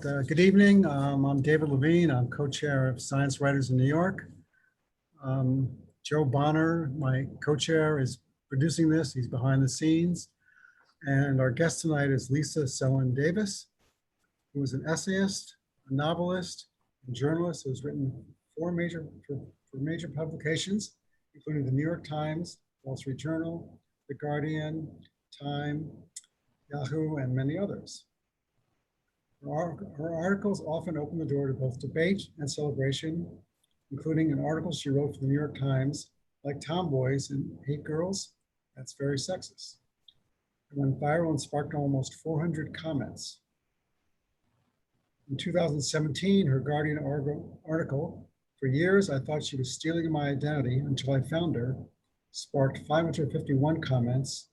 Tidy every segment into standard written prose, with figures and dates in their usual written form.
Good evening. I'm David Levine. I'm co-chair of Science Writers in New York. Joe Bonner, my co-chair, is producing this. He's behind the scenes. And our guest tonight is Selin Davis, who is an essayist, a novelist, and journalist who's written for major publications, including the New York Times, Wall Street Journal, The Guardian, Time, Yahoo, and many others. Her articles often open the door to both debate and celebration, including an article she wrote for the New York Times, like Tomboys and Hate Girls, That's Very Sexist. It went viral and sparked almost 400 comments. In 2017, her Guardian article, For Years I Thought She Was Stealing My Identity Until I Found Her, sparked 551 comments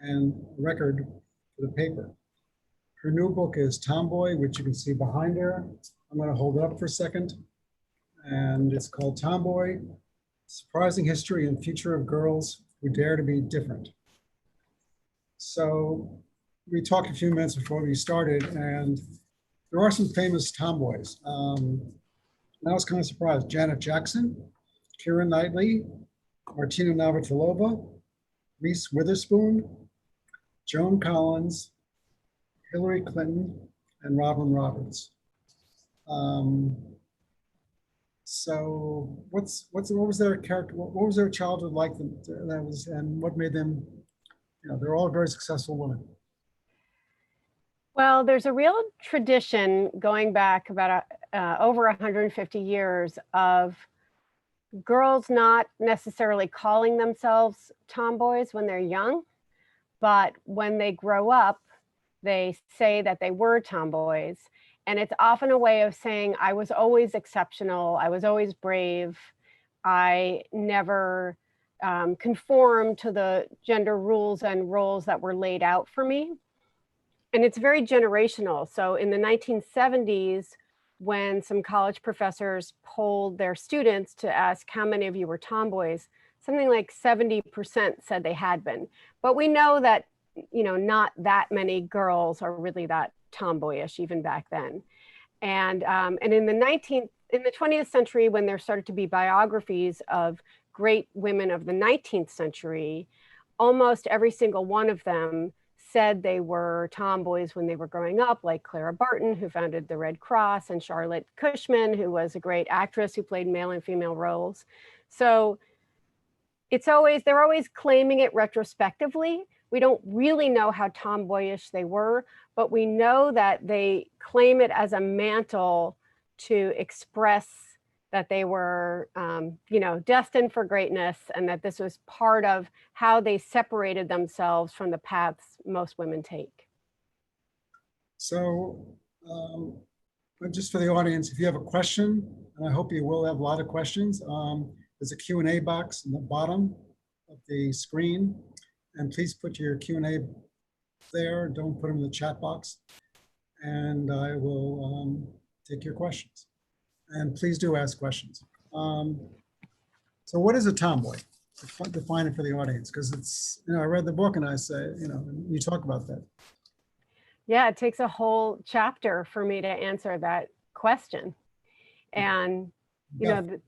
and a record for the paper. Her new book is Tomboy, which you can see behind her. I'm going to hold it up for a second. And it's called Tomboy, Surprising History and Future of Girls Who Dare to Be Different. So we talked a few minutes before we started, and there are some famous tomboys. And I was kind of surprised. Janet Jackson, Keira Knightley, Martina Navratilova, Reese Witherspoon, Joan Collins, Hillary Clinton, and Robin Roberts. So what was their character? What was their childhood like? And what made them? They're all very successful women. Well, there's a real tradition going back about over 150 years of girls not necessarily calling themselves tomboys when they're young, but when they grow up, they say that they were tomboys. And it's often a way of saying, I was always exceptional. I was always brave. I never conformed to the gender rules and roles that were laid out for me. And it's very generational. So in the 1970s, when some college professors polled their students to ask how many of you were tomboys, something like 70% said they had been. But we know that not that many girls are really that tomboyish even back then. And in the 20th century, when there started to be biographies of great women of the 19th century, almost every single one of them said they were tomboys when they were growing up, like Clara Barton, who founded the Red Cross, and Charlotte Cushman, who was a great actress who played male and female roles. So they're always claiming it retrospectively. We don't really know how tomboyish they were, but we know that they claim it as a mantle to express that they were, destined for greatness, and that this was part of how they separated themselves from the paths most women take. So just for the audience, if you have a question, and I hope you will have a lot of questions, there's a Q&A box in the bottom of the screen. And please put your Q&A there. Don't put them in the chat box. And I will take your questions. And please do ask questions. So what is a tomboy? Define it for the audience, because it's, I read the book and I say, you talk about that. Yeah, it takes a whole chapter for me to answer that question. And, 5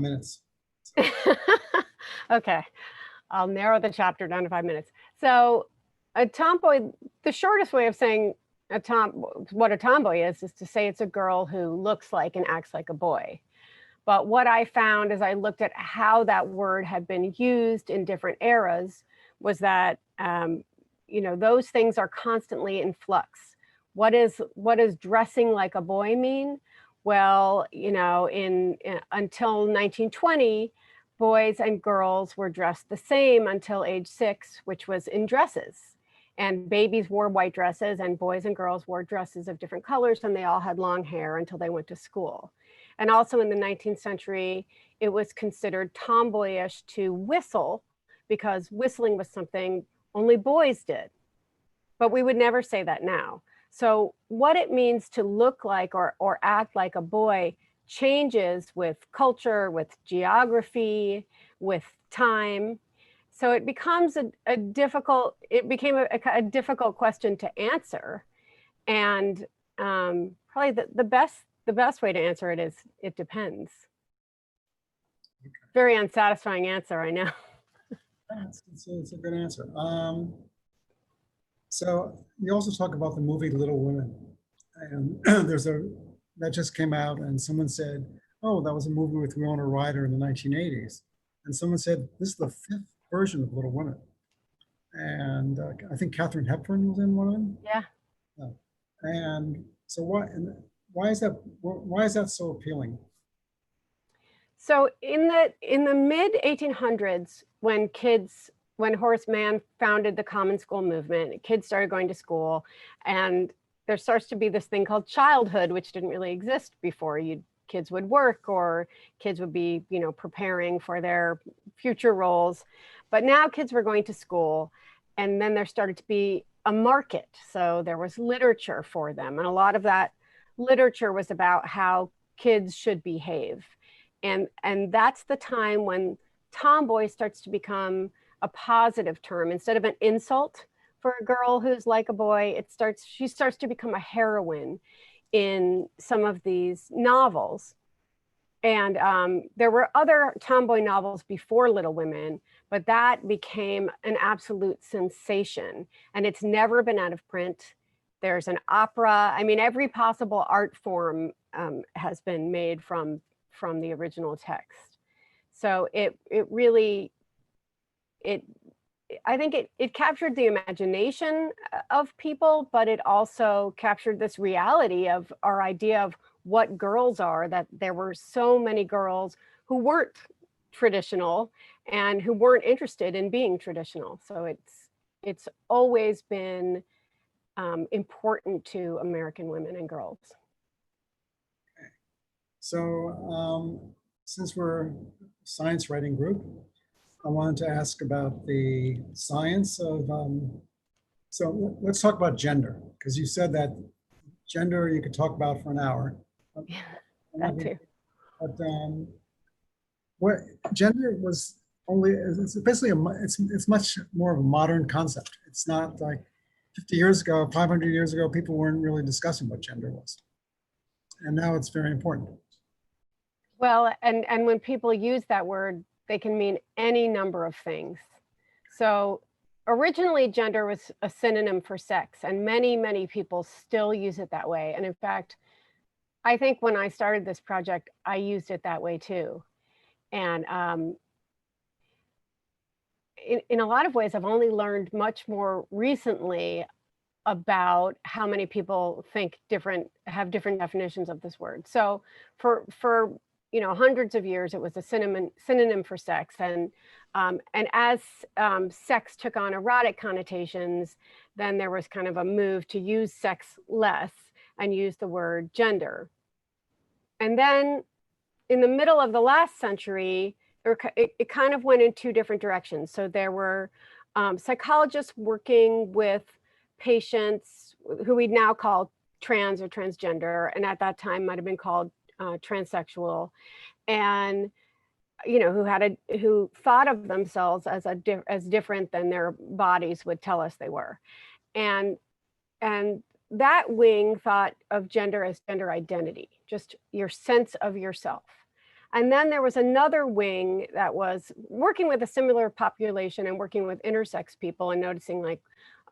minutes. Okay. I'll narrow the chapter down to 5 minutes. So a tomboy, the shortest way of saying what a tomboy is to say it's a girl who looks like and acts like a boy. But what I found as I looked at how that word had been used in different eras was that, those things are constantly in flux. What does dressing like a boy mean? Well, until 1920, boys and girls were dressed the same until age 6, which was in dresses. And babies wore white dresses and boys and girls wore dresses of different colors, and they all had long hair until they went to school. And also in the 19th century, it was considered tomboyish to whistle because whistling was something only boys did. But we would never say that now. So what it means to look like or act like a boy changes with culture, with geography, with time. So it becomes a difficult question to answer. And Probably the best way to answer it is it depends. Very unsatisfying answer, I know. It's a good answer. So you also talk about the movie Little Women, and that just came out, and someone said, "Oh, that was a movie with Winona Ryder in the 1980s," and someone said, "This is the 5th version of Little Women," and I think Katharine Hepburn was in one of them. Yeah. And so why is that so appealing? So in the mid 1800s, when Horace Mann founded the Common School movement, kids started going to school, and there starts to be this thing called childhood, which didn't really exist before. Kids would work, or kids would be, preparing for their future roles. But now kids were going to school, and then there started to be a market. So there was literature for them, and a lot of that literature was about how kids should behave. And that's the time when tomboy starts to become a positive term. Instead of an insult for a girl who's like a boy, she starts to become a heroine in some of these novels. And there were other tomboy novels before Little Women, but that became an absolute sensation. And it's never been out of print. There's an opera. I mean, every possible art form has been made from the original text. So I think it captured the imagination of people, but it also captured this reality of our idea of what girls are, that there were so many girls who weren't traditional and who weren't interested in being traditional. So it's always been important to American women and girls. So since we're a science writing group, I wanted to ask about the science of, so let's talk about gender, because you said that gender you could talk about for an hour. Yeah, that too. But what gender was only, it's basically, it's much more of a modern concept. It's not like 50 years ago, 500 years ago, people weren't really discussing what gender was. And now it's very important. Well, and when people use that word, they can mean any number of things. So originally gender was a synonym for sex, and many, many people still use it that way. And in fact, I think when I started this project, I used it that way too. And in a lot of ways, I've only learned much more recently about how many people have different definitions of this word. So for hundreds of years, it was a synonym for sex, and as sex took on erotic connotations, then there was kind of a move to use sex less and use the word gender. And then in the middle of the last century, it kind of went in two different directions. So there were psychologists working with patients who we'd now call trans or transgender, and at that time might have been called transsexual, and who thought of themselves as different than their bodies would tell us they were, and that wing thought of gender as gender identity, just your sense of yourself. And then there was another wing that was working with a similar population and working with intersex people and noticing like,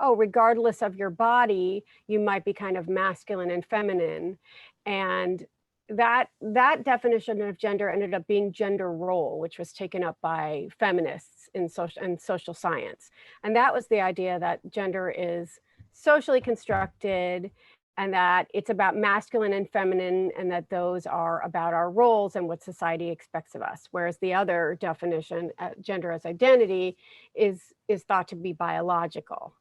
oh, regardless of your body, you might be kind of masculine and feminine. And that definition of gender ended up being gender role, which was taken up by feminists in social science. And that was the idea that gender is socially constructed, and that it's about masculine and feminine, and that those are about our roles and what society expects of us. Whereas the other definition, gender as identity, is thought to be biological.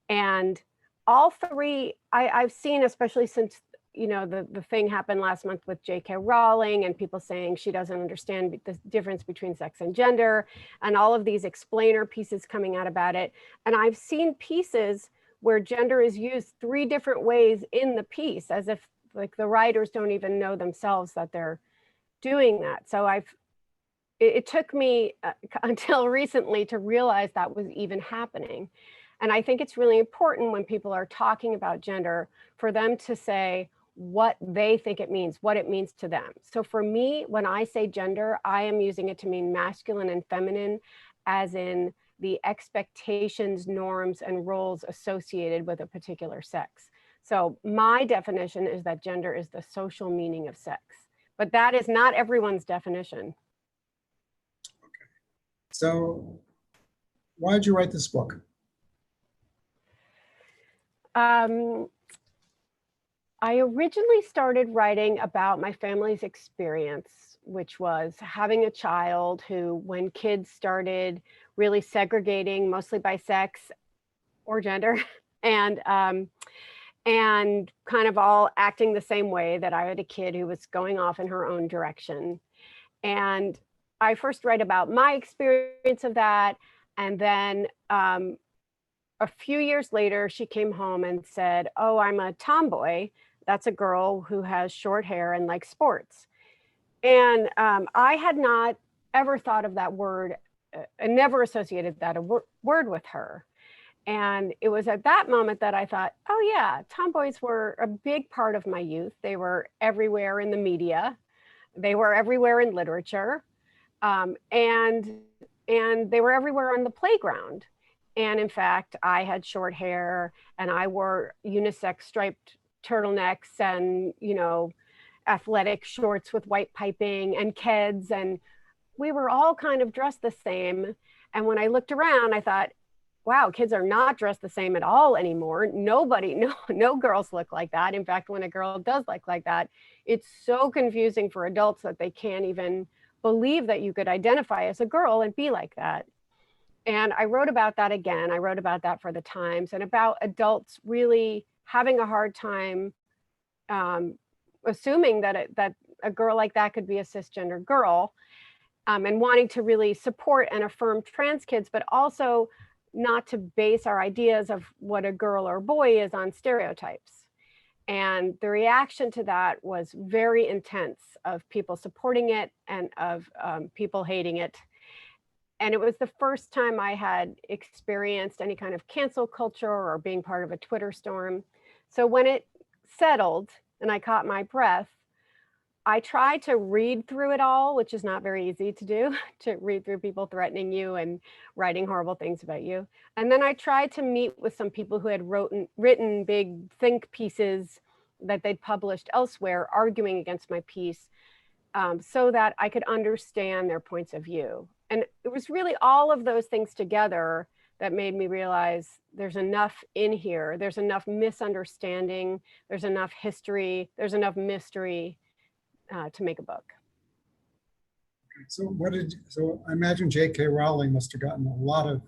And all three, I've seen, especially since the thing happened last month with JK Rowling, and people saying she doesn't understand the difference between sex and gender, and all of these explainer pieces coming out about it. And I've seen pieces where gender is used 3 different ways in the piece, as if like the writers don't even know themselves that they're doing that. So it took me until recently to realize that was even happening. And I think it's really important when people are talking about gender for them to say what they think it means, what it means to them. So for me, when I say gender, I am using it to mean masculine and feminine, as in the expectations, norms, and roles associated with a particular sex. So my definition is that gender is the social meaning of sex, but that is not everyone's definition. So why did you write this book? I originally started writing about my family's experience, which was having a child who, when kids started really segregating, mostly by sex or gender, and kind of all acting the same way, that I had a kid who was going off in her own direction. And I first write about my experience of that. And then a few years later, she came home and said, "Oh, I'm a tomboy. That's a girl who has short hair and likes sports." And I had not ever thought of that word and never associated that word with her. And it was at that moment that I thought, oh yeah, tomboys were a big part of my youth. They were everywhere in the media. They were everywhere in literature. And they were everywhere on the playground. And in fact, I had short hair and I wore unisex striped turtlenecks and, you know, athletic shorts with white piping and keds. And we were all kind of dressed the same. And when I looked around, I thought, wow, kids are not dressed the same at all anymore. No girls look like that. In fact, when a girl does look like that, it's so confusing for adults that they can't even believe that you could identify as a girl and be like that. And I wrote about that again. I wrote about that for the Times, and about adults really having a hard time assuming that a girl like that could be a cisgender girl, and wanting to really support and affirm trans kids, but also not to base our ideas of what a girl or boy is on stereotypes. And the reaction to that was very intense, of people supporting it and of people hating it. And it was the first time I had experienced any kind of cancel culture or being part of a Twitter storm. So when it settled and I caught my breath, I tried to read through it all, which is not very easy to do, to read through people threatening you and writing horrible things about you. And then I tried to meet with some people who had written big think pieces that they'd published elsewhere, arguing against my piece, so that I could understand their points of view. And it was really all of those things together that made me realize there's enough in here. There's enough misunderstanding. There's enough history. There's enough mystery to make a book. So I imagine JK Rowling must have gotten a lot of,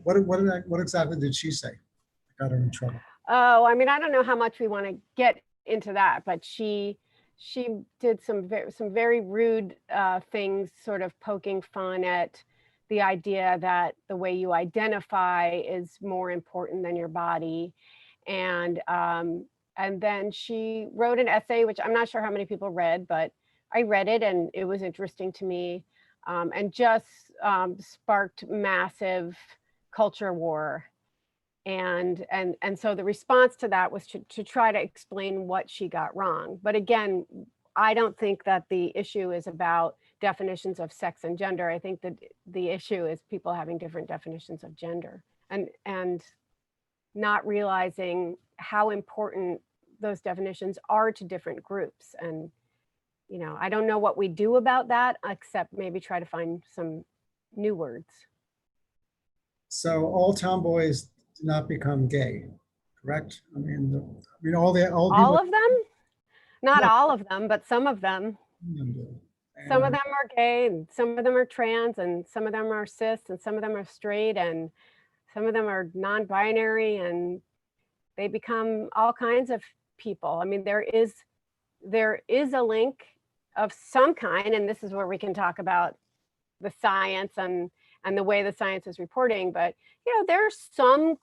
what exactly did she say that got her in trouble? Oh, I mean, I don't know how much we want to get into that, but she did some very rude things, sort of poking fun at the idea that the way you identify is more important than your body. And then she wrote an essay, which I'm not sure how many people read, but I read it and it was interesting to me, and just sparked massive culture war. And so the response to that was to try to explain what she got wrong. But again, I don't think that the issue is about definitions of sex and gender. I think that the issue is people having different definitions of gender and not realizing how important those definitions are to different groups. And, you know, I don't know what we do about that, except maybe try to find some new words. So all tomboys do not become gay, correct? I mean, all of them? Not all of them, but some of them. Some of them are gay, and some of them are trans, and some of them are cis, and some of them are straight, and some of them are non-binary, and they become all kinds of people. I mean, there is a link of some kind, and this is where we can talk about the science and the way the science is reporting. But, you know, there's some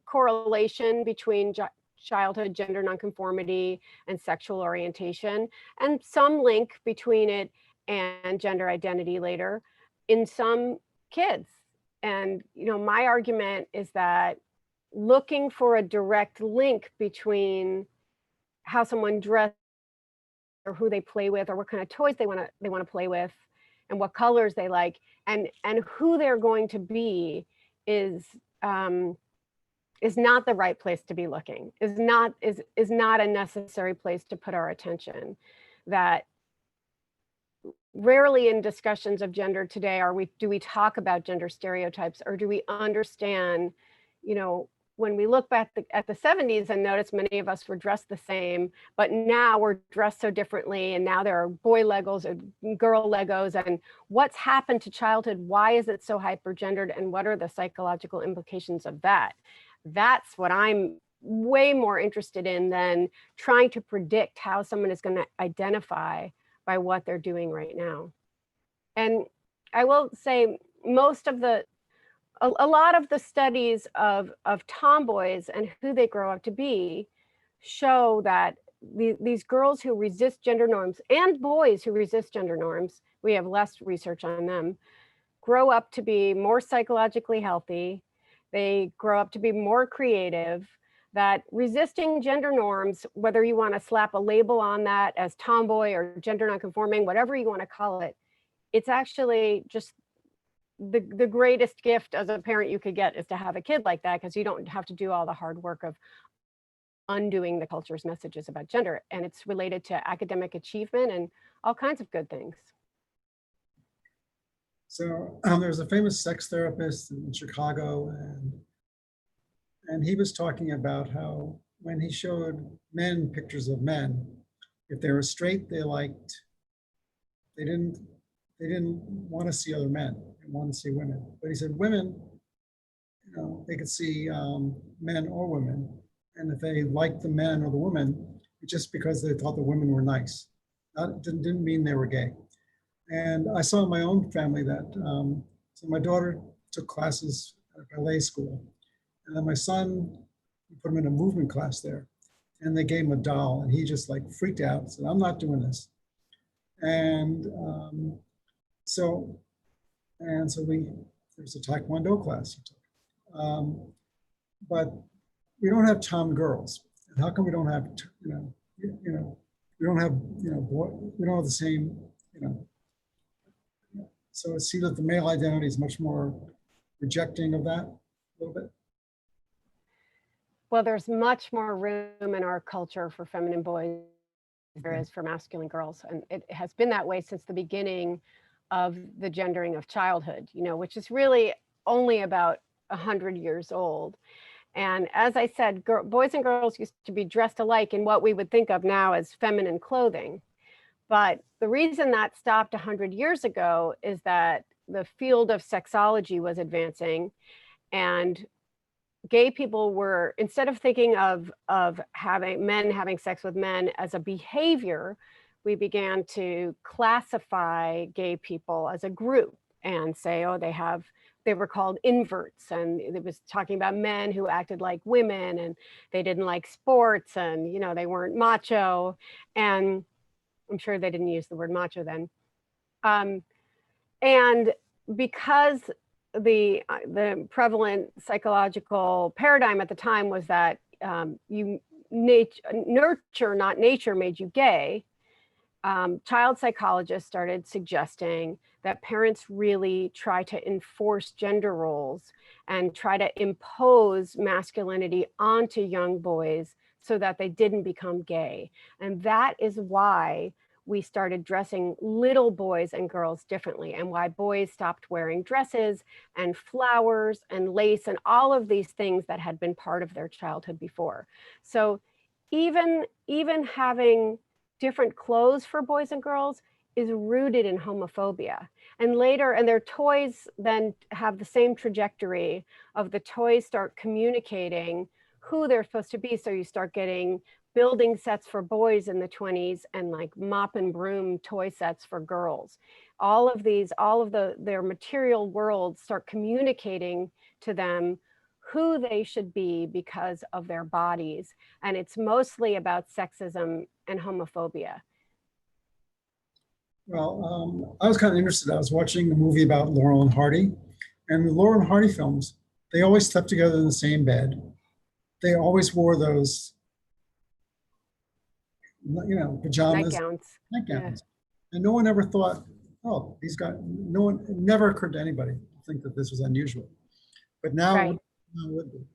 correlation between childhood gender nonconformity and sexual orientation, and some link between it and gender identity later in some kids. you know, my argument is that looking for a direct link between how someone dresses or who they play with or what kind of toys they want to play with and what colors they like and who they're going to be is not the right place to be looking, is not a necessary place to put our attention. That rarely in discussions of gender today do we talk about gender stereotypes, or do we understand, you know, when we look back at the 70s and notice many of us were dressed the same, but now we're dressed so differently, and now there are boy Legos and girl Legos, and what's happened to childhood? Why is it so hypergendered, and what are the psychological implications of that? That's what I'm way more interested in than trying to predict how someone is going to identify by what they're doing right now. And I will say a lot of the studies of tomboys and who they grow up to be show that these girls who resist gender norms and boys who resist gender norms, we have less research on them, grow up to be more psychologically healthy. They grow up to be more creative. That resisting gender norms, whether you want to slap a label on that as tomboy or gender nonconforming, whatever you want to call it, it's actually just the greatest gift as a parent you could get is to have a kid like that, because you don't have to do all the hard work of undoing the culture's messages about gender. And it's related to academic achievement and all kinds of good things. So there's a famous sex therapist in Chicago, and he was talking about how when he showed men pictures of men, if they were straight, they didn't want to see other men. They wanted to see women. But he said women, you know, they could see men or women. And if they liked the men or the women, it's just because they thought the women were nice. That didn't mean they were gay. And I saw in my own family that, so my daughter took classes at ballet school. And then my son, we put him in a movement class there. And they gave him a doll, and he just like freaked out, said, I'm not doing this. And so there's a Taekwondo class. But we don't have Tom girls. And how come we don't have, we don't have, we don't have the same, so it seems that the male identity is much more rejecting of that a little bit. Well, there's much more room in our culture for feminine boys than there is for masculine girls. And it has been that way since the beginning of the gendering of childhood, which is really only about 100 years old. And as I said, boys and girls used to be dressed alike in what we would think of now as feminine clothing. But the reason that stopped 100 years ago is that the field of sexology was advancing, and gay people were, instead of thinking of having men having sex with men as a behavior, we began to classify gay people as a group and say, oh, they were called inverts, and it was talking about men who acted like women, and they didn't like sports, and they weren't macho. And I'm sure they didn't use the word macho then. And because the prevalent psychological paradigm at the time was that nurture, not nature, made you gay, child psychologists started suggesting that parents really try to enforce gender roles and try to impose masculinity onto young boys so that they didn't become gay. And that is why we started dressing little boys and girls differently, and why boys stopped wearing dresses and flowers and lace and all of these things that had been part of their childhood before. So even having different clothes for boys and girls is rooted in homophobia. And later, and their toys then have the same trajectory of the toys start communicating who they're supposed to be. So you start getting building sets for boys in the 20s and like mop and broom toy sets for girls. All of their material worlds start communicating to them who they should be because of their bodies. And it's mostly about sexism and homophobia. Well, I was kind of interested. I was watching a movie about Laurel and Hardy, And the Laurel and Hardy films, they always slept together in the same bed. They always wore those, pajamas, Nightgowns. Yeah. nightgowns. And no one ever thought, oh, these guys, no one, it never occurred to anybody to think that this was unusual. But now, Right. now it would be.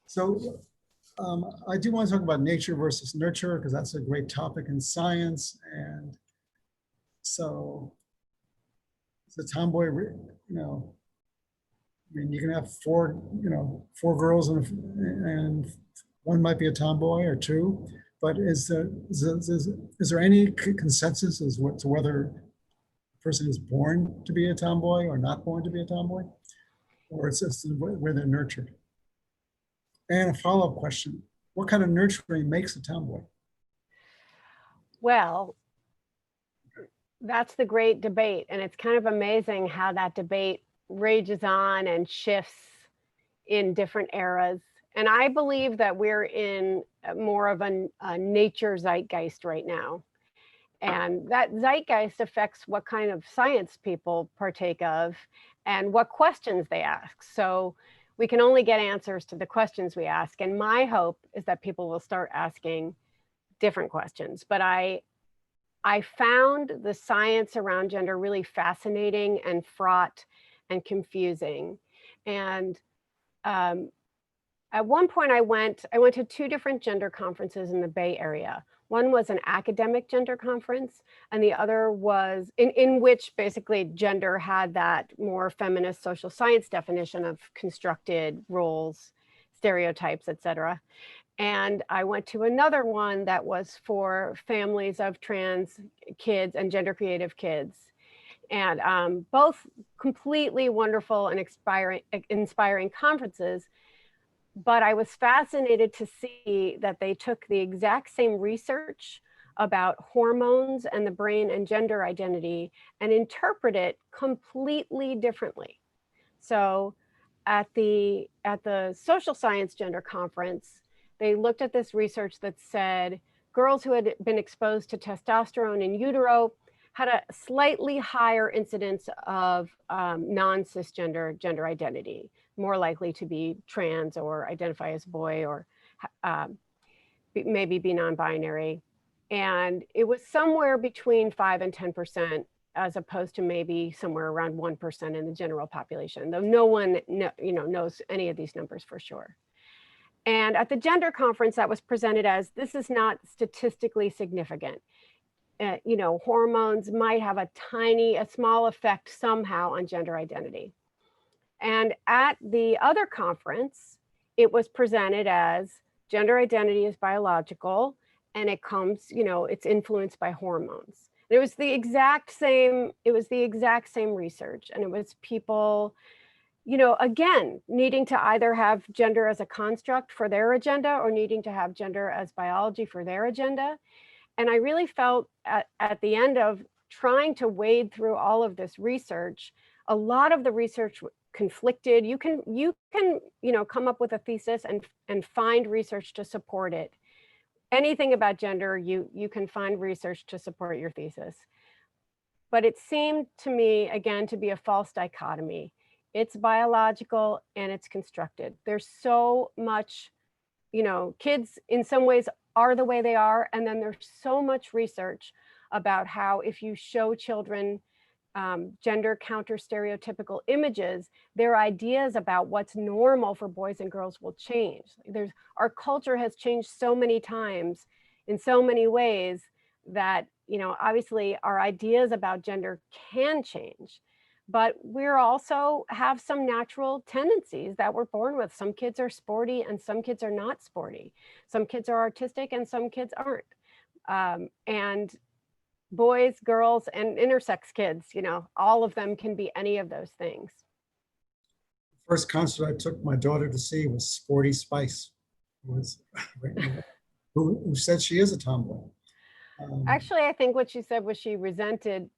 So I do want to talk about nature versus nurture because that's a great topic in science. And so the tomboy, I mean, you can have four girls and one might be a tomboy or two, but is there any consensus as to whether a person is born to be a tomboy or not born to be a tomboy? Or it's just where they're nurtured? And a follow-up question, what kind of nurturing makes a tomboy? Well, that's the great debate. And it's kind of amazing how that debate rages on and shifts in different eras. And I believe that we're in more of a nature zeitgeist right now. And that zeitgeist affects what kind of science people partake of and what questions they ask. So we can only get answers to the questions we ask. And my hope is that people will start asking different questions. But I found the science around gender really fascinating and fraught and confusing. And at one point I went to two different gender conferences in the Bay Area. One was an academic gender conference, and the other was in which basically gender had that more feminist social science definition of constructed roles, stereotypes, etc. And I went to another one that was for families of trans kids and gender creative kids. And both completely wonderful and inspiring conferences. But I was fascinated to see that they took the exact same research about hormones and the brain and gender identity and interpret it completely differently. So at the social science gender conference, they looked at this research that said girls who had been exposed to testosterone in utero had a slightly higher incidence of non-cisgender gender identity, more likely to be trans or identify as boy or maybe be non-binary. And it was somewhere between 5 and 10%, as opposed to maybe somewhere around 1% in the general population, though no one knows any of these numbers for sure. And at the gender conference, that was presented as, this is not statistically significant. Hormones might have a small effect somehow on gender identity. And at the other conference, it was presented as gender identity is biological and it comes, it's influenced by hormones. And it was the exact same research. And it was people, again, needing to either have gender as a construct for their agenda or needing to have gender as biology for their agenda. And I really felt at the end of trying to wade through all of this research, a lot of the research conflicted. You can come up with a thesis and find research to support it. Anything about gender, you can find research to support your thesis. But it seemed to me, again, to be a false dichotomy. It's biological and it's constructed. There's so much, kids in some ways are the way they are. And then there's so much research about how if you show children gender counter stereotypical images, their ideas about what's normal for boys and girls will change. Our culture has changed so many times in so many ways that, obviously our ideas about gender can change, but we're also have some natural tendencies that we're born with. Some kids are sporty and some kids are not sporty. Some kids are artistic and some kids aren't. And boys, girls, and intersex kids, all of them can be any of those things. The first concert I took my daughter to see was Sporty Spice, who said she is a tomboy. Actually, I think what she said was she resented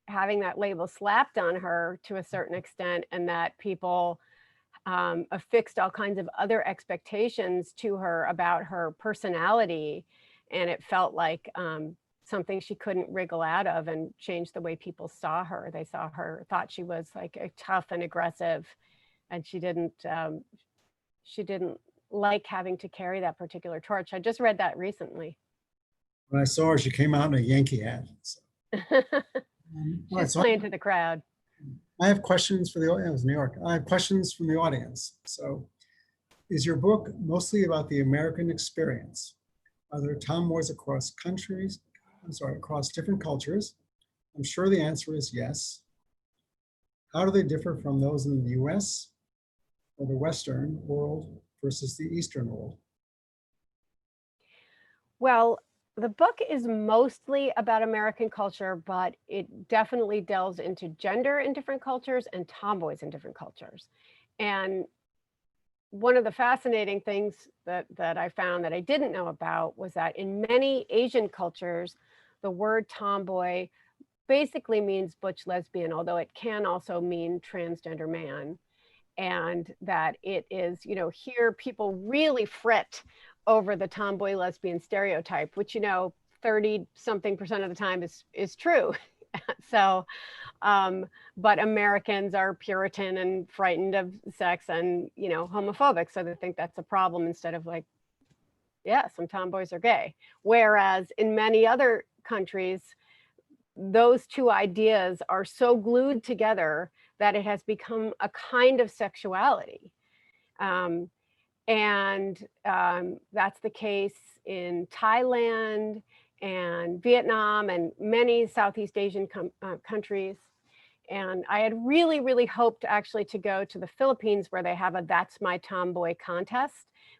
having that label slapped on her to a certain extent, and that people affixed all kinds of other expectations to her about her personality. And it felt like something she couldn't wriggle out of, and changed the way people saw her. They saw her, thought she was like a tough and aggressive, and she didn't like having to carry that particular torch. I just read that recently. When I saw her, she came out in a Yankee hat. So, all right, She's so playing to the crowd. I have questions for the audience. It was New York. I have questions from the audience. So, is your book mostly about the American experience? Are there tomboys across countries? I'm sorry, across different cultures? I'm sure the answer is yes. How do they differ from those in the US or the Western world versus the Eastern world? Well, the book is mostly about American culture, but it definitely delves into gender in different cultures and tomboys in different cultures. And one of the fascinating things that I found that I didn't know about was that in many Asian cultures, the word tomboy basically means butch lesbian, although it can also mean transgender man. And that it is, you know, here people really fret over the tomboy lesbian stereotype, which, you know, 30-something% of the time is true. So, but Americans are Puritan and frightened of sex and, you know, homophobic. So they think that's a problem instead of like, yeah, some tomboys are gay. Whereas in many other countries, those two ideas are so glued together that it has become a kind of sexuality. That's the case in Thailand and Vietnam and many Southeast Asian countries. And I had really, really hoped actually to go to the Philippines, where they have a That's My Tomboy contest,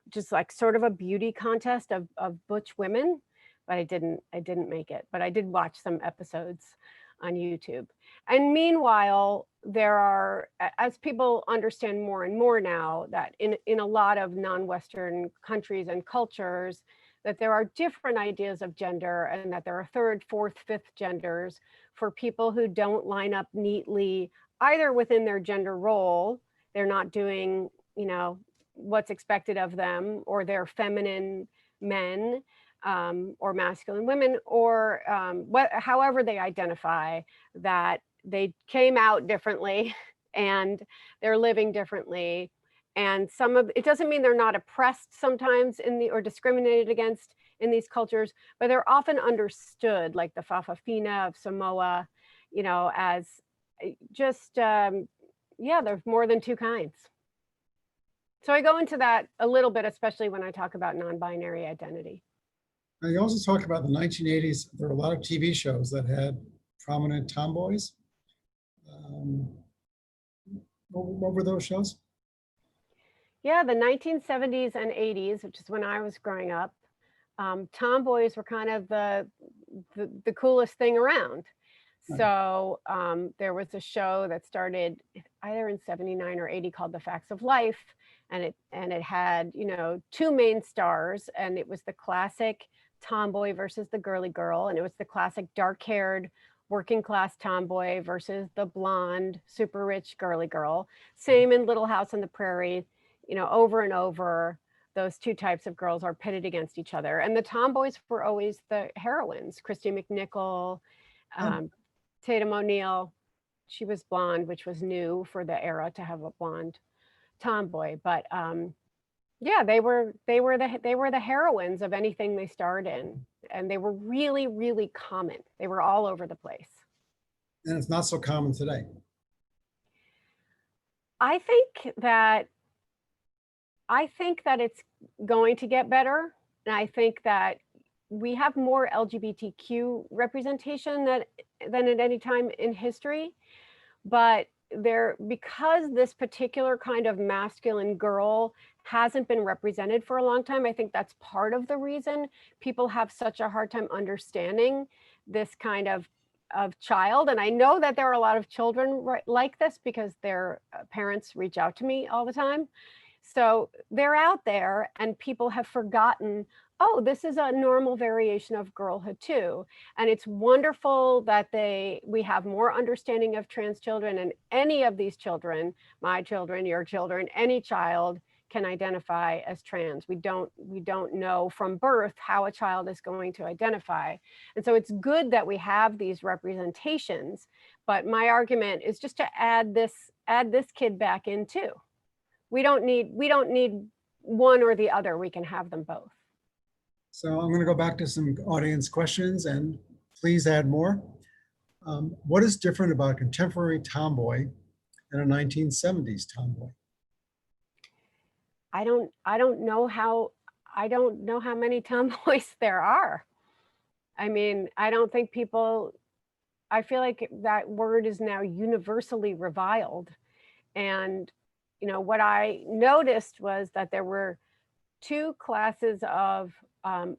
which is like sort of a beauty contest of butch women, but I didn't make it, but I did watch some episodes on YouTube. And meanwhile, there are, as people understand more and more now, that in a lot of non-Western countries and cultures, that there are different ideas of gender, and that there are third, fourth, fifth genders for people who don't line up neatly either within their gender role. They're not doing, you know, what's expected of them, or they're feminine men, or masculine women, or however they identify, that they came out differently and they're living differently. And some of it doesn't mean they're not oppressed sometimes or discriminated against in these cultures, but they're often understood, like the Fa'afafina of Samoa, you know, as just, yeah, there's more than two kinds. So I go into that a little bit, especially when I talk about non-binary identity. Now, you also talk about the 1980s. There were a lot of TV shows that had prominent tomboys. What were those shows? Yeah, the 1970s and 80s, which is when I was growing up, tomboys were kind of the coolest thing around. Right. So there was a show that started either in 79 or 80 called The Facts of Life, and it had, you know, two main stars, and it was the classic tomboy versus the girly girl, and it was the classic dark-haired working class tomboy versus the blonde super rich girly girl. Same in Little House on the Prairie, you know, over and over. Those two types of girls are pitted against each other, and the tomboys were always the heroines. Christy McNichol, Tatum O'Neal. She was blonde, which was new for the era to have a blonde tomboy. But yeah, they were the heroines of anything they starred in, and they were really, really common. They were all over the place. And it's not so common today. I think that it's going to get better, and I think that we have more LGBTQ representation than at any time in history, but because this particular kind of masculine girl hasn't been represented for a long time, I think that's part of the reason people have such a hard time understanding this kind of child. And I know that there are a lot of children like this, because their parents reach out to me all the time. So they're out there, and people have forgotten, oh, this is a normal variation of girlhood too. And it's wonderful that we have more understanding of trans children, and any of these children, my children, your children, any child can identify as trans. We don't know from birth how a child is going to identify. And so it's good that we have these representations, but my argument is just to add this kid back in too. We don't need one or the other. We can have them both. So I'm going to go back to some audience questions, and please add more. What is different about a contemporary tomboy and a 1970s tomboy? I don't know how many tomboys there are. I mean, I don't think I feel like that word is now universally reviled. And, you know, what I noticed was that there were two classes of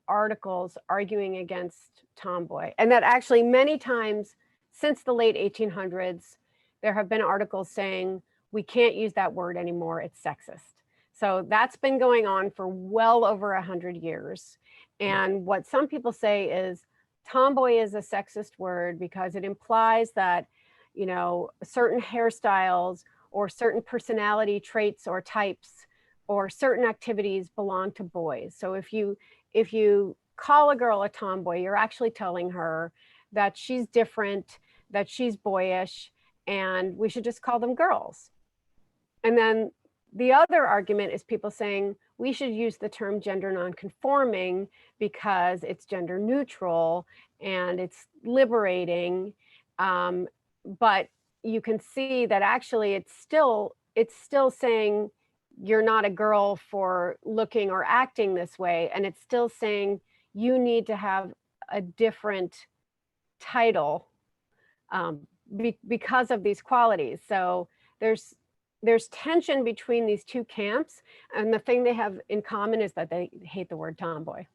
articles arguing against tomboy, and that actually many times since the late 1800s, there have been articles saying we can't use that word anymore, it's sexist. So that's been going on for well over 100 years. And what some people say is tomboy is a sexist word because it implies that, you know, certain hairstyles or certain personality traits or types or certain activities belong to boys. So if you call a girl a tomboy, you're actually telling her that she's different, that she's boyish, and we should just call them girls. And then the other argument is people saying we should use the term gender nonconforming because it's gender neutral and it's liberating. But you can see that actually it's still saying you're not a girl for looking or acting this way. And it's still saying you need to have a different title because of these qualities. So there's tension between these two camps, and the thing they have in common is that they hate the word tomboy. Okay.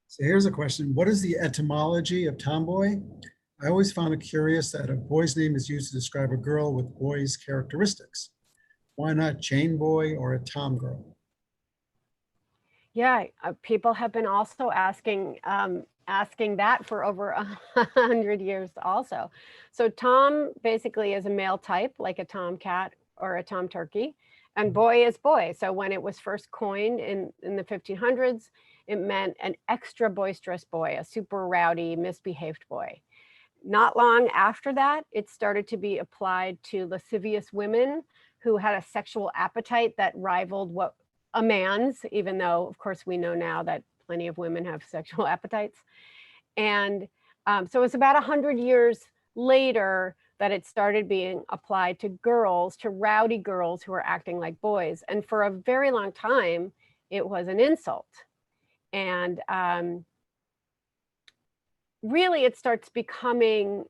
So here's a question. What is the etymology of tomboy? I always found it curious that a boy's name is used to describe a girl with boy's characteristics. Why not Jane boy or a Tom girl? Yeah, people have been also asking that for over 100 years also. So Tom basically is a male type, like a tomcat or a tom turkey, and boy is boy. So when it was first coined in the 1500s, it meant an extra boisterous boy, a super rowdy, misbehaved boy. Not long after that, it started to be applied to lascivious women who had a sexual appetite that rivaled what a man's, even though, of course, we know now that plenty of women have sexual appetites. And so it's about 100 years later that it started being applied to girls, to rowdy girls who are acting like boys. And for a very long time, it was an insult. And really, it starts becoming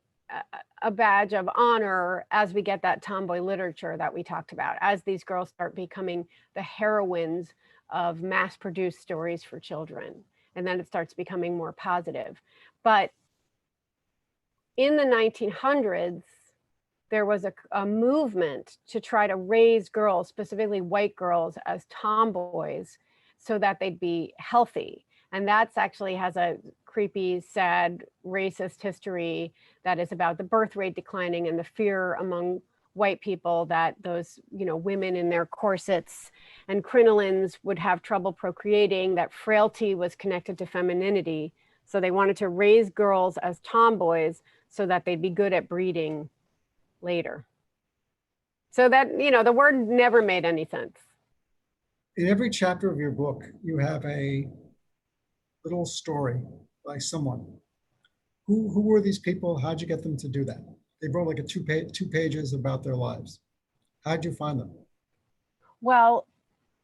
a badge of honor as we get that tomboy literature that we talked about, as these girls start becoming the heroines of mass-produced stories for children. And then it starts becoming more positive. But in the 1900s, there was a movement to try to raise girls, specifically white girls, as tomboys so that they'd be healthy. And that's actually has a creepy, sad, racist history that is about the birth rate declining and the fear among white people that those, you know, women in their corsets and crinolines would have trouble procreating, that frailty was connected to femininity. So they wanted to raise girls as tomboys so that they'd be good at breeding later. So that, you know, the word never made any sense. In every chapter of your book, you have a little story by someone. Who were these people? How'd you get them to do that? They wrote like two pages about their lives. How'd you find them? Well,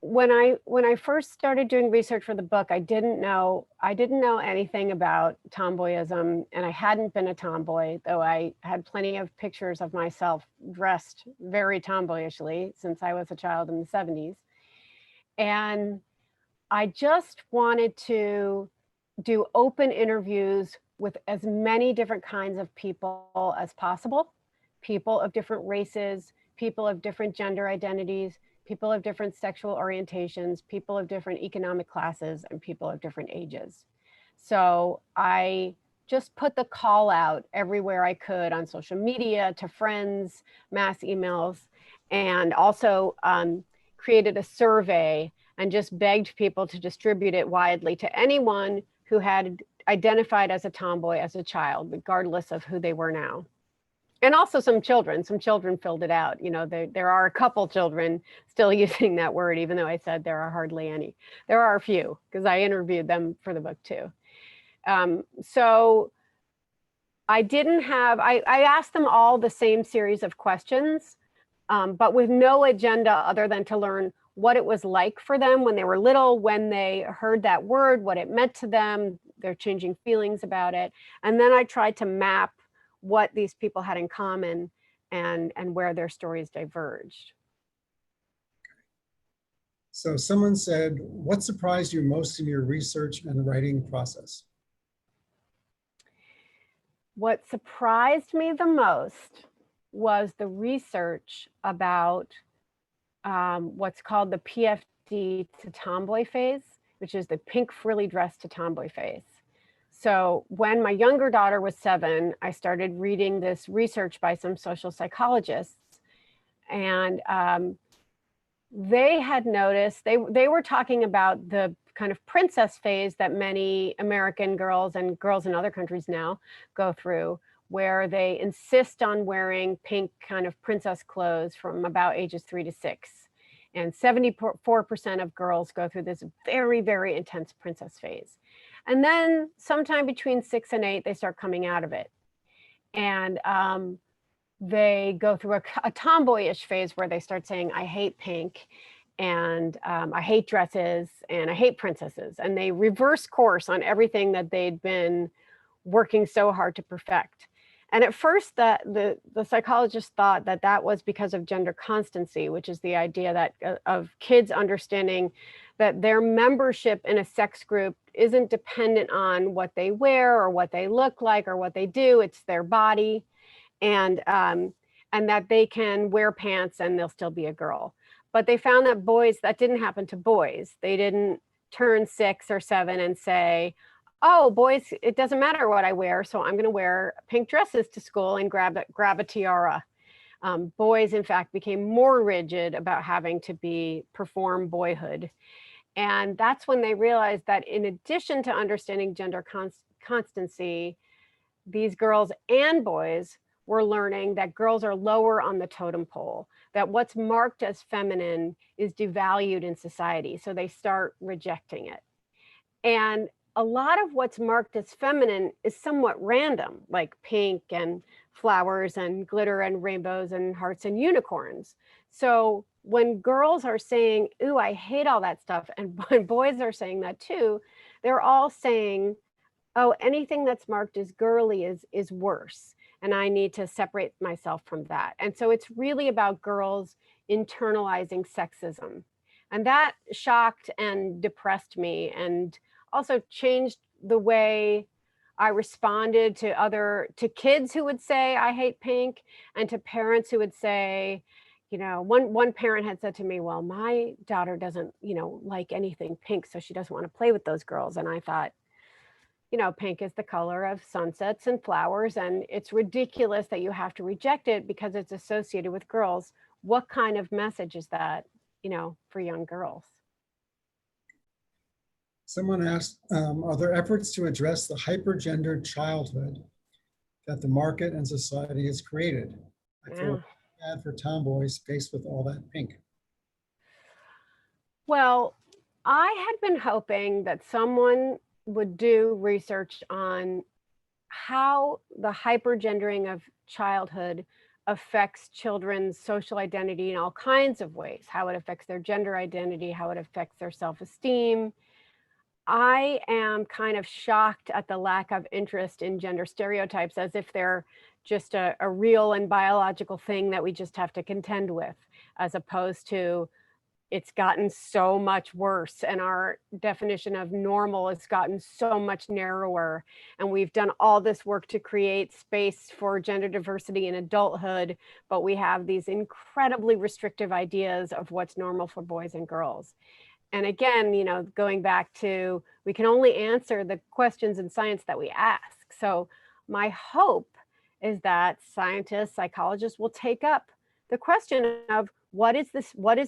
when I first started doing research for the book, I didn't know anything about tomboyism, and I hadn't been a tomboy, though I had plenty of pictures of myself dressed very tomboyishly since I was a child in the 70s. And I just wanted to do open interviews with as many different kinds of people as possible, people of different races, people of different gender identities, people of different sexual orientations, people of different economic classes, and people of different ages. So I just put the call out everywhere I could on social media, to friends, mass emails, and also created a survey and just begged people to distribute it widely to anyone who had identified as a tomboy as a child, regardless of who they were now. And also some children filled it out. You know, there are a couple children still using that word, even though I said there are hardly any. There are a few, because I interviewed them for the book too. So I didn't have, I asked them all the same series of questions, but with no agenda other than to learn what it was like for them when they were little, when they heard that word, what it meant to them, their changing feelings about it. And then I tried to map what these people had in common and where their stories diverged. So someone said, what surprised you most in your research and writing process? What surprised me the most was the research about what's called the PFD to tomboy phase, which is the pink frilly dress to tomboy phase. So when my younger daughter was 7, I started reading this research by some social psychologists, and they had noticed, they were talking about the kind of princess phase that many American girls and girls in other countries now go through, where they insist on wearing pink kind of princess clothes from about ages 3 to 6. And 74% of girls go through this very, very intense princess phase. And then sometime between 6 and 8, they start coming out of it. And they go through a tomboyish phase where they start saying, I hate pink, and I hate dresses, and I hate princesses. And they reverse course on everything that they'd been working so hard to perfect. And at first, the psychologist thought that that was because of gender constancy, which is the idea that of kids understanding that their membership in a sex group isn't dependent on what they wear or what they look like or what they do. It's their body, and that they can wear pants and they'll still be a girl. But they found that boys, that didn't happen to boys. They didn't turn 6 or 7 and say, oh, boys, it doesn't matter what I wear, so I'm going to wear pink dresses to school and grab a tiara. Boys, in fact, became more rigid about having to perform boyhood. And that's when they realized that in addition to understanding gender constancy, these girls and boys were learning that girls are lower on the totem pole, that what's marked as feminine is devalued in society. So they start rejecting it. And a lot of what's marked as feminine is somewhat random, like pink and flowers and glitter and rainbows and hearts and unicorns. So when girls are saying, ooh, I hate all that stuff, and when boys are saying that too, they're all saying, oh, anything that's marked as girly is worse, and I need to separate myself from that. And so it's really about girls internalizing sexism. And that shocked and depressed me, and also changed the way I responded to kids who would say, I hate pink, and to parents who would say, you know, one parent had said to me, well, my daughter doesn't, you know, like anything pink, so she doesn't want to play with those girls. And I thought, you know, pink is the color of sunsets and flowers, and it's ridiculous that you have to reject it because it's associated with girls. What kind of message is that, you know, for young girls? Someone asked, are there efforts to address the hypergendered childhood that the market and society has created? I feel bad for tomboys faced with all that pink. Well, I had been hoping that someone would do research on how the hypergendering of childhood affects children's social identity in all kinds of ways, how it affects their gender identity, how it affects their self-esteem. I am kind of shocked at the lack of interest in gender stereotypes, as if they're just a real and biological thing that we just have to contend with, as opposed to it's gotten so much worse, and our definition of normal has gotten so much narrower, and we've done all this work to create space for gender diversity in adulthood, but we have these incredibly restrictive ideas of what's normal for boys and girls. And again, you know, going back to, we can only answer the questions in science that we ask. So my hope is that scientists, psychologists will take up the question of what is the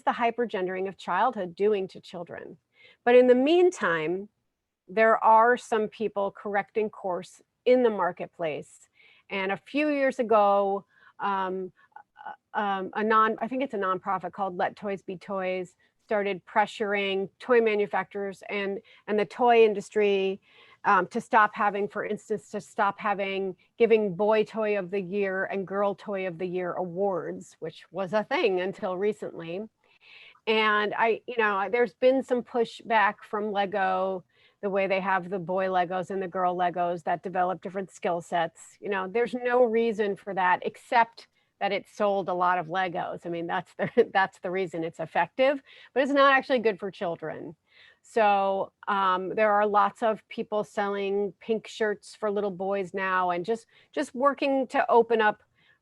hypergendering of childhood doing to children? But in the meantime, there are some people correcting course in the marketplace. And a few years ago, I think it's a nonprofit called Let Toys Be Toys, started pressuring toy manufacturers and the toy industry to stop having, for instance, giving Boy Toy of the Year and Girl Toy of the Year awards, which was a thing until recently. And there's been some pushback from Lego, the way they have the boy Legos and the girl Legos that develop different skill sets. There's no reason for that except that it sold a lot of Legos. I mean, that's the reason it's effective, but it's not actually good for children. So there are lots of people selling pink shirts for little boys now, and just working to open up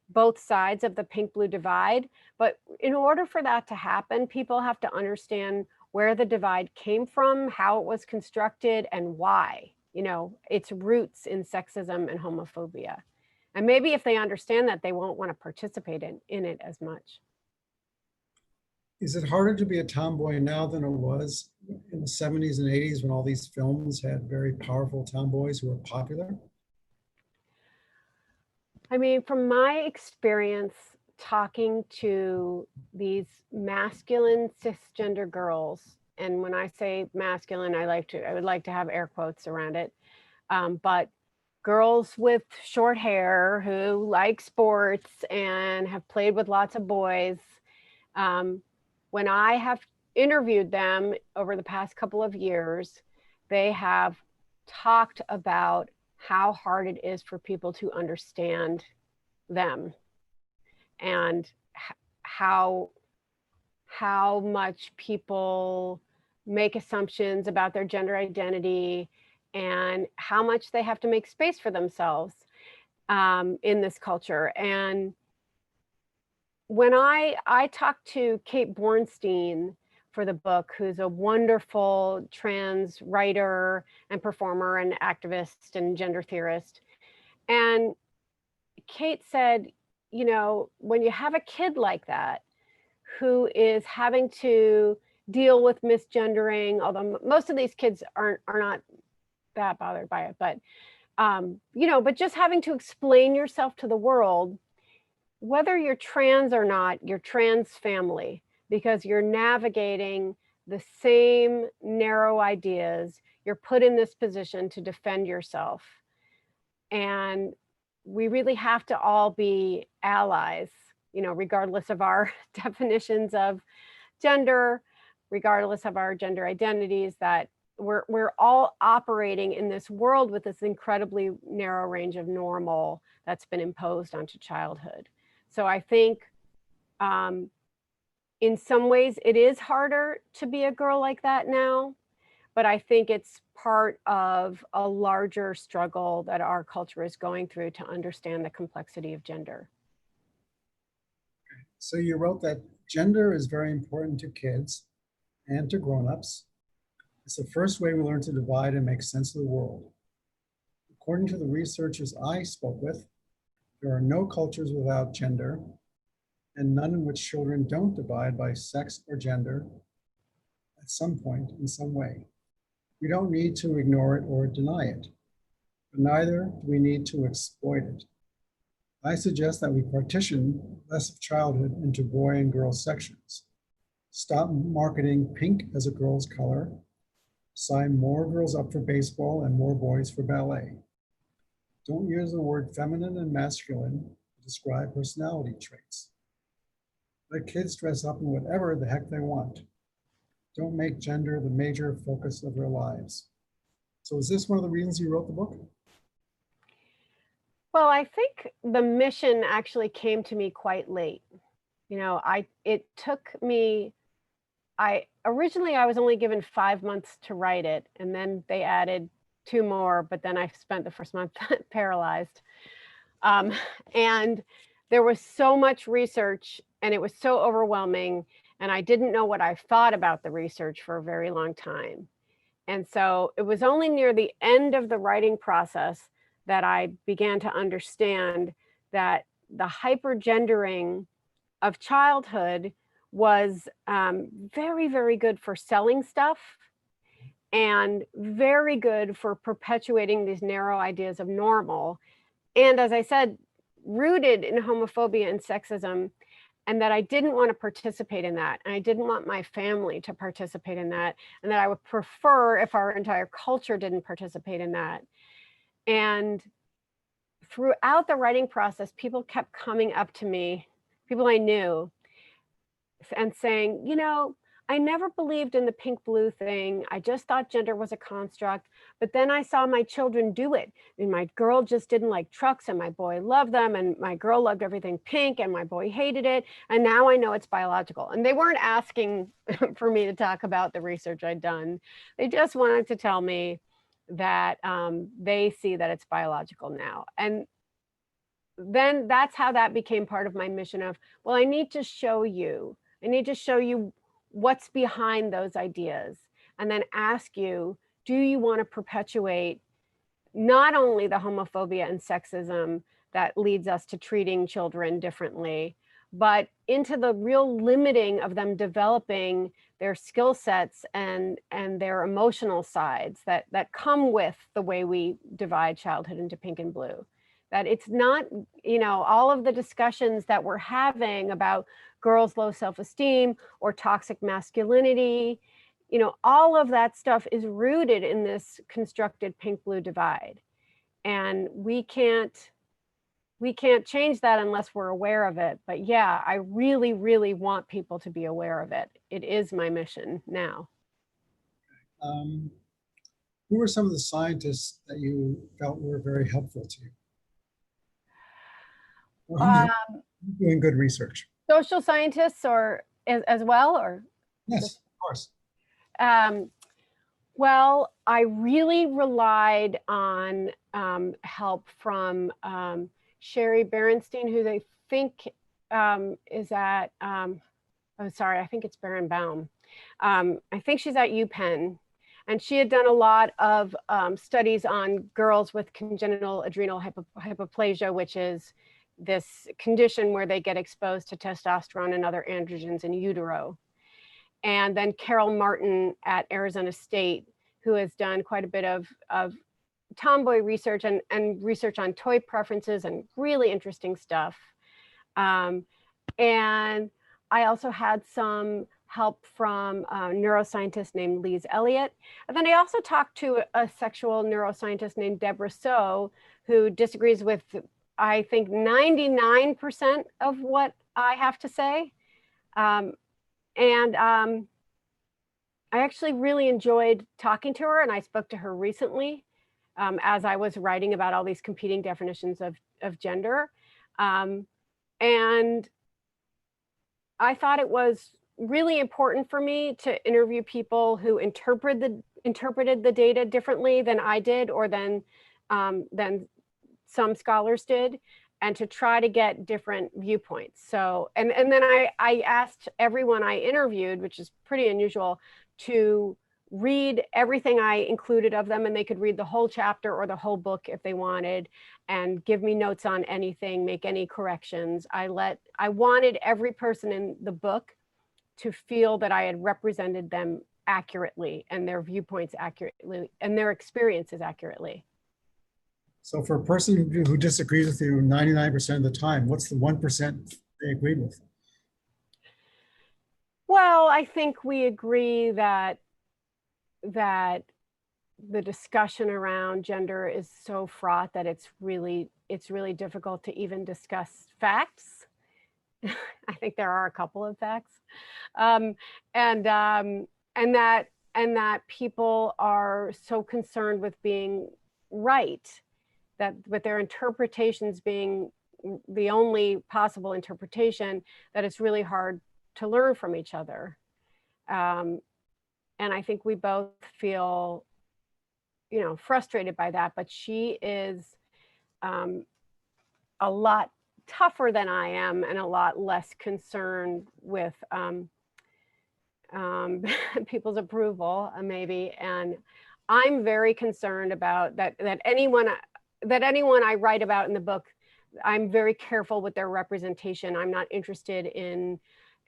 both sides of the pink-blue divide. But in order for that to happen, people have to understand where the divide came from, how it was constructed, and why. Its roots in sexism and homophobia. And maybe if they understand that, they won't want to participate in it as much. Is it harder to be a tomboy now than it was in the 70s and 80s when all these films had very powerful tomboys who were popular? I mean, from my experience talking to these masculine cisgender girls, and when I say masculine, I would like to have air quotes around it, but girls with short hair who like sports and have played with lots of boys. When I have interviewed them over the past couple of years, they have talked about how hard it is for people to understand them, and how much people make assumptions about their gender identity, and how much they have to make space for themselves in this culture. And when I talked to Kate Bornstein for the book, who's a wonderful trans writer and performer and activist and gender theorist, and Kate said, when you have a kid like that who is having to deal with misgendering, although most of these kids are not that bothered by it, but but just having to explain yourself to the world, whether you're trans or not, you're trans family, because you're navigating the same narrow ideas. You're put in this position to defend yourself. And we really have to all be allies, regardless of our definitions of gender, regardless of our gender identities, that we're all operating in this world with this incredibly narrow range of normal that's been imposed onto childhood. So I think in some ways it is harder to be a girl like that now, but I think it's part of a larger struggle that our culture is going through to understand the complexity of gender. So you wrote that gender is very important to kids and to grown-ups. It's the first way we learn to divide and make sense of the world. According to the researchers I spoke with, there are no cultures without gender, and none in which children don't divide by sex or gender at some point in some way. We don't need to ignore it or deny it, but neither do we need to exploit it. I suggest that we partition less of childhood into boy and girl sections. Stop marketing pink as a girl's color. Sign more girls up for baseball and more boys for ballet. Don't use the word feminine and masculine to describe personality traits. Let kids dress up in whatever the heck they want. Don't make gender the major focus of their lives. So is this one of the reasons you wrote the book? Well, I think the mission actually came to me quite late. It took me, originally I was only given 5 months to write it, and then they added 2 more, but then I spent the first month paralyzed. And there was so much research, and it was so overwhelming, and I didn't know what I thought about the research for a very long time. And so it was only near the end of the writing process that I began to understand that the hypergendering of childhood was very, very good for selling stuff and very good for perpetuating these narrow ideas of normal. And as I said, rooted in homophobia and sexism, and that I didn't want to participate in that. And I didn't want my family to participate in that. And that I would prefer if our entire culture didn't participate in that. And throughout the writing process, people kept coming up to me, people I knew, and saying, you know, I never believed in the pink blue thing. I just thought gender was a construct, but then I saw my children do it. And my girl just didn't like trucks and my boy loved them, and my girl loved everything pink and my boy hated it. And now I know it's biological. And they weren't asking for me to talk about the research I'd done. They just wanted to tell me that they see that it's biological now. And then that's how that became part of my mission of, well, I need to show you what's behind those ideas, and then ask you, do you want to perpetuate not only the homophobia and sexism that leads us to treating children differently, but into the real limiting of them developing their skill sets and their emotional sides that come with the way we divide childhood into pink and blue. That it's not, you know, all of the discussions that we're having about girls' low self-esteem or toxic masculinity, you know, all of that stuff is rooted in this constructed pink-blue divide. And we can't change that unless we're aware of it. But yeah, I really, really want people to be aware of it. It is my mission now. Who were some of the scientists that you felt were very helpful to you? Or who's doing good research? Social scientists or as well, or? Yes, of course. Well, I really relied on help from Sherry Berenstein, who they think is at, oh, sorry, I think it's Barenbaum. I think she's at UPenn. And she had done a lot of studies on girls with congenital adrenal hypoplasia, which is this condition where they get exposed to testosterone and other androgens in utero. And then Carol Martin at Arizona State, who has done quite a bit of tomboy research and research on toy preferences and really interesting stuff. And I also had some help from a neuroscientist named Lise Elliott. And then I also talked to a sexual neuroscientist named Deborah So, who disagrees with, I think, 99% of what I have to say. I actually really enjoyed talking to her, and I spoke to her recently as I was writing about all these competing definitions of gender. And I thought it was really important for me to interview people who interpreted the data differently than I did, or than some scholars did, and to try to get different viewpoints. So, and then I asked everyone I interviewed, which is pretty unusual, to read everything I included of them, and they could read the whole chapter or the whole book if they wanted, and give me notes on anything, make any corrections. I wanted every person in the book to feel that I had represented them accurately, and their viewpoints accurately, and their experiences accurately. So for a person who disagrees with you 99% of the time, what's the 1% they agreed with? Well, I think we agree that the discussion around gender is so fraught that it's really difficult to even discuss facts. I think there are a couple of facts, and that people are so concerned with being right, that with their interpretations being the only possible interpretation, that it's really hard to learn from each other. And I think we both feel, you know, frustrated by that, but she is a lot tougher than I am, and a lot less concerned with people's approval, maybe. And I'm very concerned about that anyone I write about in the book, I'm very careful with their representation. I'm not interested in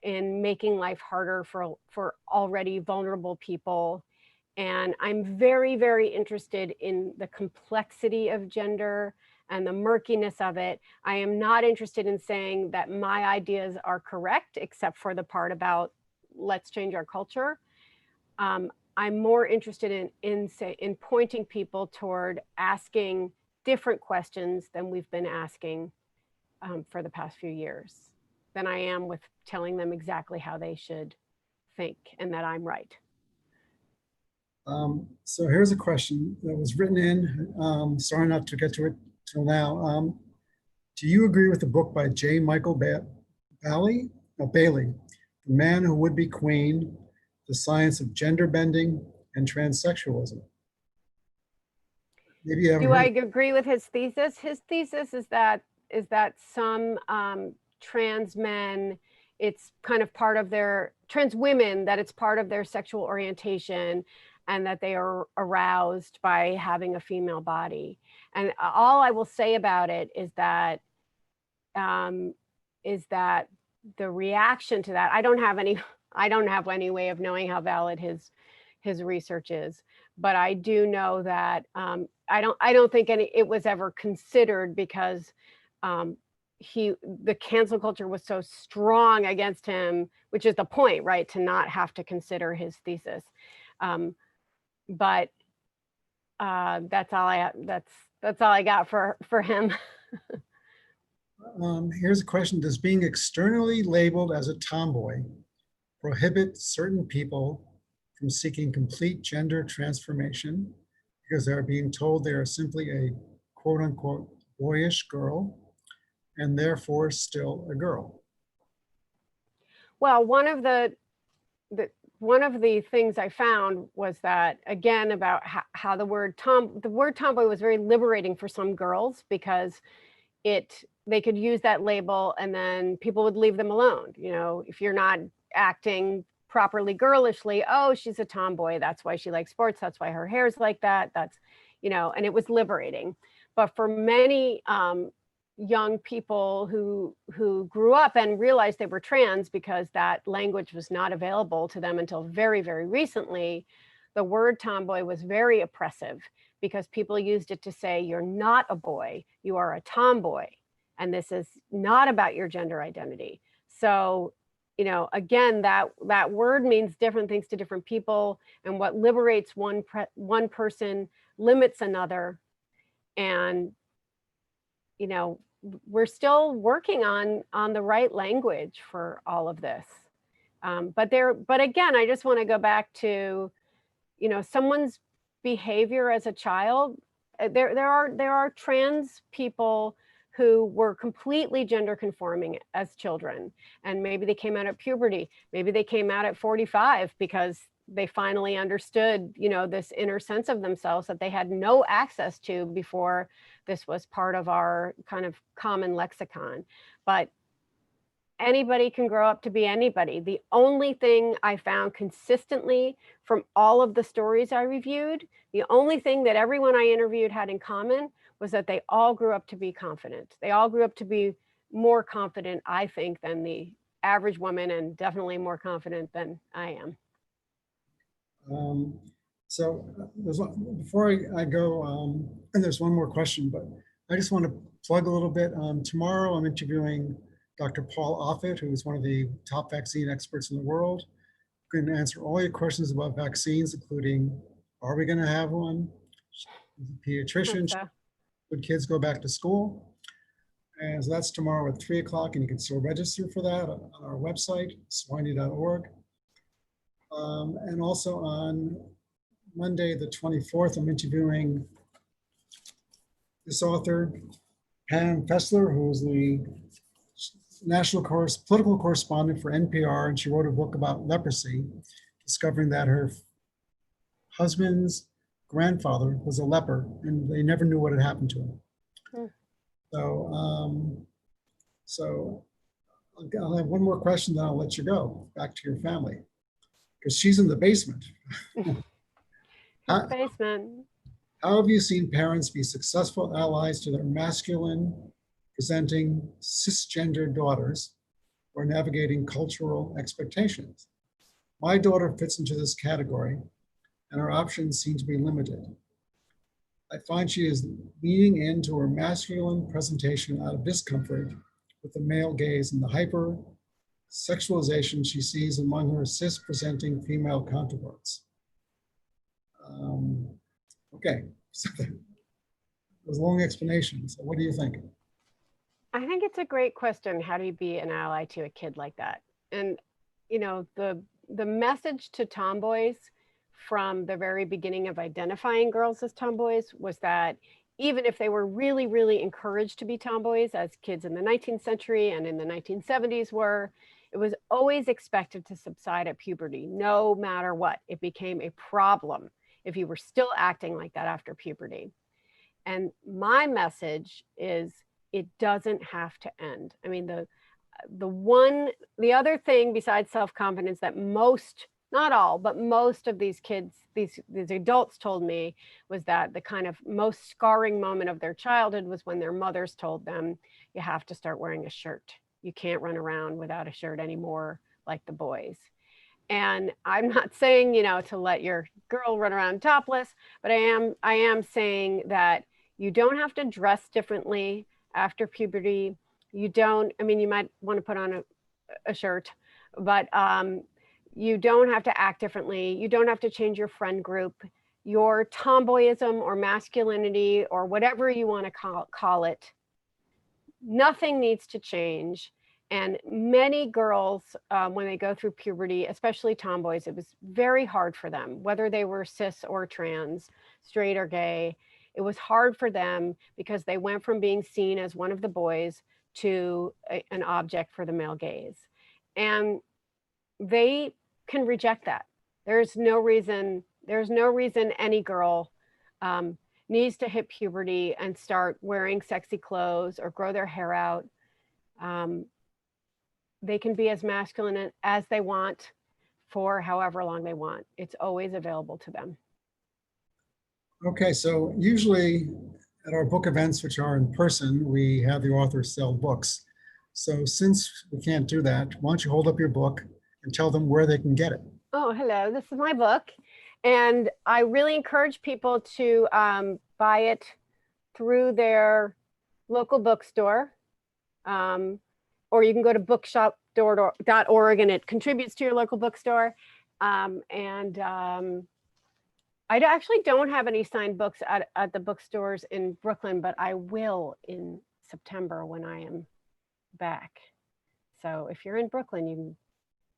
in making life harder for already vulnerable people. And I'm very, very interested in the complexity of gender and the murkiness of it. I am not interested in saying that my ideas are correct, except for the part about let's change our culture. I'm more interested in pointing people toward asking different questions than we've been asking for the past few years than I am with telling them exactly how they should think and that I'm right. So here's a question that was written in. Sorry not to get to it till now. Do you agree with the book by J. Michael Bailey, The Man Who Would Be Queen, The Science of Gender Bending and Transsexualism? Maybe you haven't Do I heard. agree with his thesis? His thesis is that some trans men, it's kind of part of their, trans women, that it's part of their sexual orientation and that they are aroused by having a female body. And all I will say about it is that the reaction to that, I don't have any way of knowing how valid his research is, but I do know that I don't think it was ever considered because the cancel culture was so strong against him, which is the point, right? To not have to consider his thesis. But that's all I got for him. Here's a question. Does being externally labeled as a tomboy prohibit certain people from seeking complete gender transformation because they're being told they are simply a quote unquote boyish girl and therefore still a girl? Well, one of the things I found was that, again, about how the word tomboy was very liberating for some girls because they could use that label and then people would leave them alone. You know, if you're not acting properly girlishly, oh, she's a tomboy, that's why she likes sports, that's why her hair's like that, that's, you know, and it was liberating. But for many young people who grew up and realized they were trans because that language was not available to them until very, very recently, the word tomboy was very oppressive because people used it to say, you're not a boy, you are a tomboy. And this is not about your gender identity. So, you know, again, that word means different things to different people. And what liberates one person limits another. And, you know, we're still working on the right language for all of this. But again, I just want to go back to, you know, someone's behavior as a child. There are trans people who were completely gender conforming as children, and maybe they came out at puberty, maybe they came out at 45 because they finally understood, you know, this inner sense of themselves that they had no access to before this was part of our kind of common lexicon. But anybody can grow up to be anybody. The only thing I found consistently from all of the stories I reviewed, the only thing that everyone I interviewed had in common was that they all grew up to be confident. They all grew up to be more confident, I think, than the average woman, and definitely more confident than I am. So before I go, and there's one more question, but I just want to plug a little bit. Tomorrow I'm interviewing Dr. Paul Offit, who is one of the top vaccine experts in the world. I'm going to answer all your questions about vaccines, including, are we going to have one? Pediatrician, should kids go back to school? And so that's tomorrow at 3 o'clock, and you can still register for that on our website, swiny.org. And also on Monday, the 24th, I'm interviewing this author, Pam Fessler, who is the national political correspondent for NPR, and she wrote a book about leprosy, discovering that her husband's grandfather was a leper, and they never knew what had happened to him. So I'll have one more question, then I'll let you go back to your family, because she's in the basement. Basement. How have you seen parents be successful allies to their masculine presenting cisgender daughters or navigating cultural expectations. My daughter fits into this category, and her options seem to be limited. I find she is leaning into her masculine presentation out of discomfort with the male gaze and the hyper sexualization she sees among her cis-presenting female counterparts. Okay, so that was a long explanation. So what do you think? I think it's a great question. How do you be an ally to a kid like that? And, you know, the message to tomboys from the very beginning of identifying girls as tomboys was that even if they were really, really encouraged to be tomboys, as kids in the 19th century and in the 1970s were, it was always expected to subside at puberty, no matter what. It became a problem if you were still acting like that after puberty. And my message is it doesn't have to end. I mean, the other thing besides self-confidence that most, not all, but most of these kids, these adults told me was that the kind of most scarring moment of their childhood was when their mothers told them, you have to start wearing a shirt. You can't run around without a shirt anymore like the boys. And I'm not saying, you know, to let your girl run around topless, but I am saying that you don't have to dress differently after puberty. You don't, I mean, you might want to put on a shirt, but you don't have to act differently. You don't have to change your friend group. Your tomboyism or masculinity or whatever you want to call it, nothing needs to change. And many girls, when they go through puberty, especially tomboys, it was very hard for them, whether they were cis or trans, straight or gay. It was hard for them because they went from being seen as one of the boys to an object for the male gaze. And they can reject that. There's no reason any girl needs to hit puberty and start wearing sexy clothes or grow their hair out. They can be as masculine as they want for however long they want. It's always available to them. Okay, so usually at our book events, which are in person, we have the authors sell books. So since we can't do that, why don't you hold up your book and tell them where they can get it? Oh, hello, this is my book. And I really encourage people to buy it through their local bookstore. Or you can go to bookshop.org and it contributes to your local bookstore. I actually don't have any signed books at the bookstores in Brooklyn, but I will in September when I am back. So if you're in Brooklyn, you can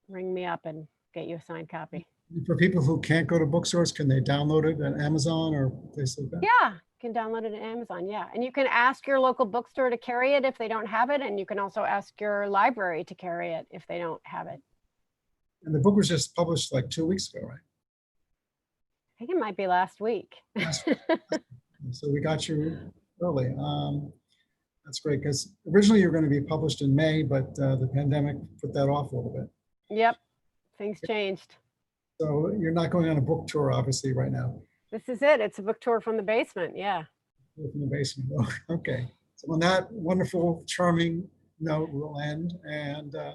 ring me up and get you a signed copy. For people who can't go to bookstores, can they download it at Amazon or places like that? Yeah, you can download it at Amazon, yeah. And you can ask your local bookstore to carry it if they don't have it, and you can also ask your library to carry it if they don't have it. And the book was just published like 2 weeks ago, right? I think it might be last week. So we got you early. That's great, because originally you were going to be published in May, but the pandemic put that off a little bit. Yep, things changed. So you're not going on a book tour, obviously, right now. This is it. It's a book tour from the basement. Yeah. From the basement. Oh, okay. So on that wonderful, charming note, we'll end. And I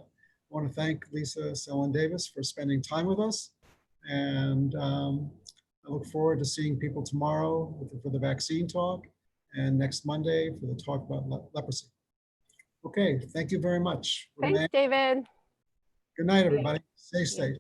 want to thank Lisa Selin Davis for spending time with us. And I look forward to seeing people tomorrow for the vaccine talk and next Monday for the talk about leprosy. Okay. Thank you very much. Thanks, David. Good night, everybody. Stay safe.